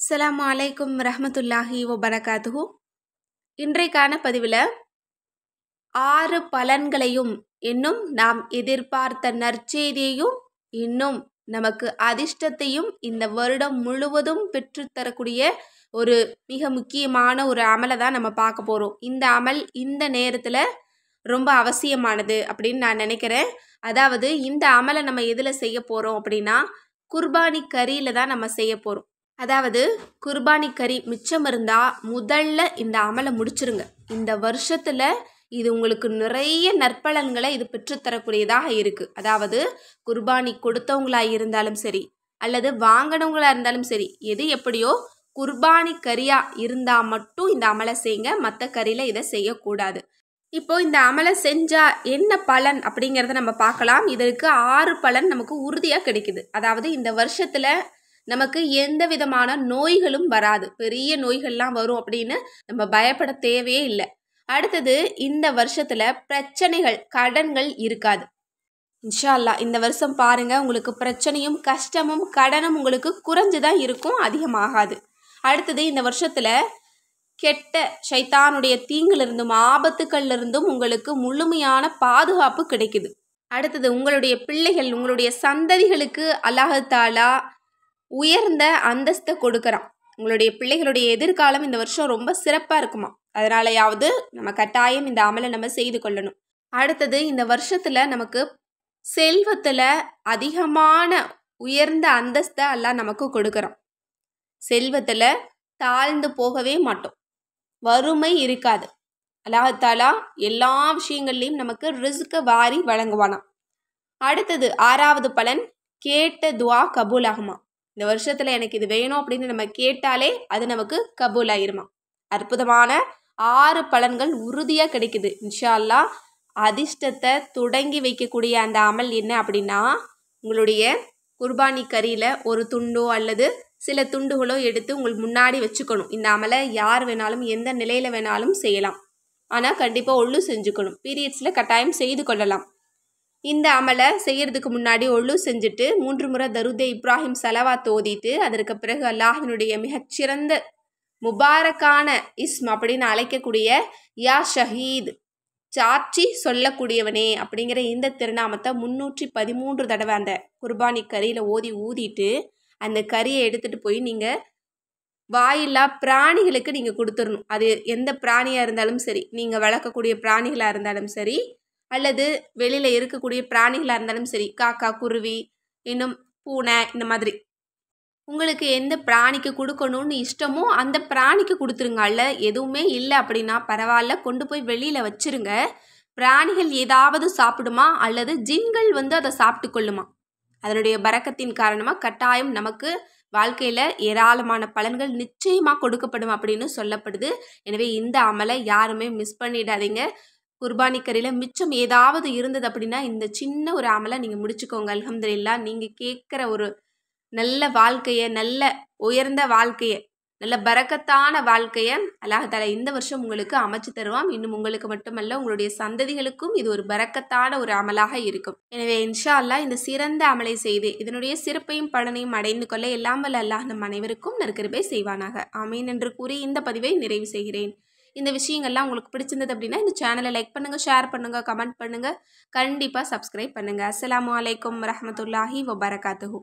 அஸ்ஸலாமு அலைக்கும் ரஹ்மத்துல்லாஹி வபரகாத்துஹு. இன்றைக்கான பதிவில் 6 பலன்களையும் இன்னும் நாம் எதிர்பார்த்த நற்செய்தியையும் இன்னும் நமக்கு அதிர்ஷ்டத்தையும் இந்த வருடம் முழுவதும் பெற்றுத்தரக்கூடிய ஒரு மிக முக்கியமான ஒரு அமலை தான் நம்ம பார்க்க போகிறோம். இந்த அமல் இந்த நேரத்தில் ரொம்ப அவசியமானது அப்படின்னு நான் நினைக்கிறேன். அதாவது இந்த அமலை நம்ம எதில் செய்ய போகிறோம் அப்படின்னா குர்பானி கறியில் தான் நம்ம செய்ய போகிறோம். அதாவது குர்பானி கறி மிச்சம் இருந்தால் முதல்ல இந்த அமலை முடிச்சிருங்க. இந்த வருஷத்தில் இது உங்களுக்கு நிறைய நற்பலன்களை இது பெற்றுத்தரக்கூடியதாக இருக்குது. அதாவது குர்பானி கொடுத்தவங்களாக இருந்தாலும் சரி அல்லது வாங்கினவங்களாக இருந்தாலும் சரி, எது எப்படியோ குர்பானி கறியாக இருந்தால் மட்டும் இந்த அமலை செய்யுங்க, மற்ற கறியில் இதை செய்யக்கூடாது. இப்போ இந்த அமலை செஞ்சால் என்ன பலன் அப்படிங்கிறத நம்ம பார்க்கலாம். இதற்கு 6 பலன் நமக்கு உறுதியாக கிடைக்குது. அதாவது இந்த வருஷத்தில் நமக்கு எந்த விதமான நோய்களும் வராது. பெரிய நோய்கள்லாம் வரும் அப்படின்னு நம்ம பயப்பட தேவையே இல்லை. அடுத்தது, இந்த வருஷத்தில் பிரச்சனைகள் கடன்கள் இருக்காது. இன்ஷா அல்லாஹ் இந்த வருஷம் பாருங்கள், உங்களுக்கு பிரச்சனையும் கஷ்டமும் கடனும் உங்களுக்கு குறைஞ்சு தான் இருக்கும், அதிகமாகாது. அடுத்தது, இந்த வருஷத்தில் கெட்ட ஷைத்தானுடைய தீங்கிலிருந்தும் ஆபத்துக்கள்லிருந்தும் உங்களுக்கு முழுமையான பாதுகாப்பு கிடைக்குது. அடுத்தது, உங்களுடைய பிள்ளைகள் உங்களுடைய சந்ததிகளுக்கு அல்லாஹ் தஆலா உயர்ந்த அந்தஸ்தை கொடுக்குறான். உங்களுடைய பிள்ளைகளுடைய எதிர்காலம் இந்த வருஷம் ரொம்ப சிறப்பாக இருக்குமா. அதனாலயாவது நம்ம கட்டாயம் இந்த அமலை நம்ம செய்து கொள்ளணும். அடுத்தது, இந்த வருஷத்தில் நமக்கு செல்வத்தில் அதிகமான உயர்ந்த அந்தஸ்தை எல்லாம் நமக்கு கொடுக்குறான். செல்வத்தில் தாழ்ந்து போகவே மாட்டோம், வறுமை இருக்காது. அல்லாஹ் தஆலா எல்லா விஷயங்கள்லையும் நமக்கு ரிஸ்கை வாரி வழங்குவானாம். அடுத்தது 6வது பலன், கேட்ட துவா கபூல் ஆகுமா. இந்த வருஷத்தில் எனக்கு இது வேணும் அப்படின்னு நம்ம கேட்டாலே அது நமக்கு கபூல் ஆயிருமா. அற்புதமான 6 பலன்கள் உறுதியாக கிடைக்குது. இன்ஷா அல்லாஹ் அதிர்ஷ்டத்தை தொடங்கி வைக்கக்கூடிய அந்த அமல் என்ன அப்படின்னா, உங்களுடைய குர்பானி கறியில் ஒரு துண்டோ அல்லது சில துண்டுகளோ எடுத்து உங்களுக்கு முன்னாடி வச்சுக்கணும். இந்த அமலை யார் வேணாலும் எந்த நிலையில் வேணாலும் செய்யலாம். ஆனால் கண்டிப்பாக ஒழு செஞ்சுக்கணும். பீரியட்ஸில் கட்டாயம் செய்து கொள்ளலாம். இந்த அமலை செய்கிறதுக்கு முன்னாடி ஒழு செஞ்சுட்டு 3 முறை தருதே இப்ராஹிம் சலவாத் ஓதிட்டு அதற்கு பிறகு அல்லாஹினுடைய மிகச்சிறந்த முபாரக்கான இஸ்ம் அப்படின்னு அழைக்கக்கூடிய யா ஷஹீத், சாட்சி சொல்லக்கூடியவனே அப்படிங்கிற இந்த திருநாமத்தை 313 தடவை அந்த குர்பானி கறியில் ஊதிட்டு அந்த கறியை எடுத்துகிட்டு போய் நீங்கள் வாயில்லா பிராணிகளுக்கு நீங்கள் கொடுத்துடணும். அது எந்த பிராணியாக இருந்தாலும் சரி, நீங்கள் வளர்க்கக்கூடிய பிராணிகளாக இருந்தாலும் சரி அல்லது வெளியில் இருக்கக்கூடிய பிராணிகளாக இருந்தாலும் சரி, காக்கா, குருவி, இன்னும் பூனை, இந்த மாதிரி உங்களுக்கு எந்த பிராணிக்கு கொடுக்கணும்னு இஷ்டமோ அந்த பிராணிக்கு கொடுத்துருங்க. அல்ல எதுவுமே இல்லை அப்படின்னா பரவாயில்ல, கொண்டு போய் வெளியில் வச்சுருங்க. பிராணிகள் ஏதாவது சாப்பிடுமா அல்லது ஜின்கள் அதை சாப்பிட்டு கொள்ளுமா. அதனுடைய பரக்கத்தின் காரணமாக கட்டாயம் நமக்கு வாழ்க்கையில் ஏராளமான பலன்கள் நிச்சயமாக கொடுக்கப்படும் அப்படின்னு சொல்லப்படுது. எனவே இந்த அமலை யாருமே மிஸ் பண்ணிடாதீங்க. குர்பானி கறியில் மிச்சம் ஏதாவது இருந்தது அப்படின்னா இந்த சின்ன ஒரு அமலை நீங்கள் முடிச்சுக்கோங்க. அல்ஹம்துலில்லாஹ், நீங்கள் கேட்குற ஒரு நல்ல வாழ்க்கையை, நல்ல உயர்ந்த வாழ்க்கையை, நல்ல பரக்கத்தான வாழ்க்கையை அல்லாஹ் தஆலா இந்த வருஷம் உங்களுக்கு அமைச்சு தருவான். இன்னும் உங்களுக்கு மட்டுமல்ல, உங்களுடைய சந்ததிகளுக்கும் இது ஒரு பரக்கத்தான ஒரு அமலாக இருக்கும். எனவே இன்ஷா அல்லாஹ் இந்த சிறந்த அமலை செய்து இதனுடைய சிறப்பையும் பலனையும் அடைந்து கொள்ள எல்லாம் வல்ல அல்லாஹ் நம் அனைவருக்கும் நற்கிருபை செய்வானாக. ஆமீன் என்று கூறி இந்த பதிவை நிறைவு செய்கிறேன். இந்த விஷயங்கள்லாம் உங்களுக்கு பிடிச்சிருந்தது அப்படின்னா இந்த சேனலை லைக் பண்ணுங்கள், ஷேர் பண்ணுங்கள், கமெண்ட் பண்ணுங்கள், கண்டிப்பாக சப்ஸ்கிரைப் பண்ணுங்கள். அஸ்ஸலாமு அலைக்கும் ரஹ்மத்துல்லாஹி வபரகாத்துஹு.